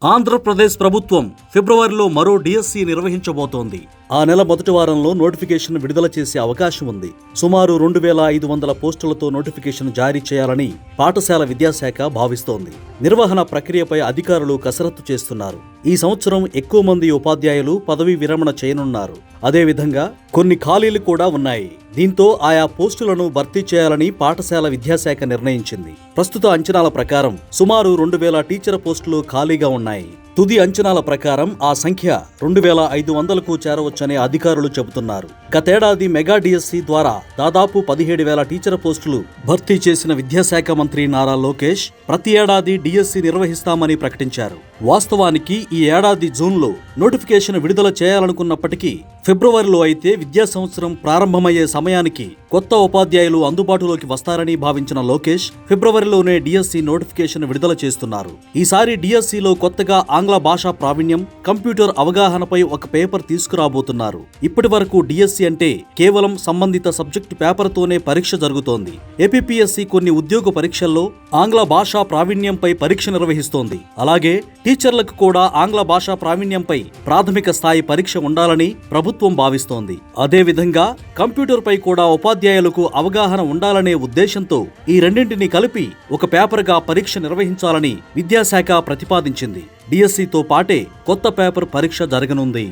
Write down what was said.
ఆంధ్రప్రదేశ్ ప్రభుత్వం ఫిబ్రవరిలో మరో డిఎస్సి నిర్వహించబోతోంది. ఆ నెల మొదటి వారంలో నోటిఫికేషన్ విడుదల చేసే అవకాశం ఉంది. సుమారు 2500 పోస్టులతో నోటిఫికేషన్ జారీ చేయాలని పాఠశాల విద్యాశాఖ భావిస్తోంది. నిర్వహణ ప్రక్రియపై అధికారులు కసరత్తు చేస్తున్నారు. ఈ సంవత్సరం ఎక్కువ మంది ఉపాధ్యాయులు పదవీ విరమణ చేయనున్నారు. అదేవిధంగా కొన్ని ఖాళీలు కూడా ఉన్నాయి. దీంతో ఆయా పోస్టులను భర్తీ చేయాలని పాఠశాల విద్యాశాఖ నిర్ణయించింది. ప్రస్తుత అంచనాల ప్రకారం సుమారు 2000 టీచర్ పోస్టులు ఖాళీగా ఉన్నాయి. తుది అంచనాల ప్రకారం ఆ సంఖ్య 2500కు చేరవచ్చని అధికారులు చెబుతున్నారు. గతేడాది మెగా డిఎస్సి ద్వారా దాదాపు 17,000 టీచర్ పోస్టులు భర్తీ చేసిన విద్యాశాఖ మంత్రి నారా లోకేష్ ప్రతి ఏడాది డిఎస్సి నిర్వహిస్తామని ప్రకటించారు. వాస్తవానికి ఈ ఏడాది జూన్లో నోటిఫికేషన్ విడుదల చేయాలనుకున్నప్పటికీ ఫిబ్రవరిలో అయితే విద్యా సంవత్సరం ప్రారంభమయ్యే సమయానికి కొత్త ఉపాధ్యాయులు అందుబాటులోకి వస్తారని భావించిన లోకేష్ ఫిబ్రవరిలోనే డిఎస్సి నోటిఫికేషన్ విడుదల చేస్తున్నారు. ఈసారి డిఎస్సిలో కొత్తగా ఆంగ్ల భాషా ప్రావీణ్యం, కంప్యూటర్ అవగాహనపై ఒక పేపర్ తీసుకురాబోతున్నారు. ఇప్పటి వరకు డిఎస్సి అంటే కేవలం సంబంధిత సబ్జెక్టు పేపర్తోనే పరీక్ష జరుగుతోంది. ఏపీపీఎస్సీ కొన్ని ఉద్యోగ పరీక్షల్లో ఆంగ్ల భాషా ప్రావీణ్యంపై పరీక్ష నిర్వహిస్తోంది. అలాగే టీచర్లకు కూడా ఆంగ్ల భాషా ప్రావీణ్యంపై ప్రాథమిక స్థాయి పరీక్ష ఉండాలని ప్రభుత్వం భావిస్తోంది. అదేవిధంగా కంప్యూటర్ పై కూడా ఉపాధ్యాయులకు అవగాహన ఉండాలనే ఉద్దేశంతో ఈ రెండింటిని కలిపి ఒక పేపర్గా పరీక్ష నిర్వహించాలని విద్యాశాఖ ప్రతిపాదించింది. డిఎస్సితో పాటే కొత్త పేపర్ పరీక్ష జరగనుంది.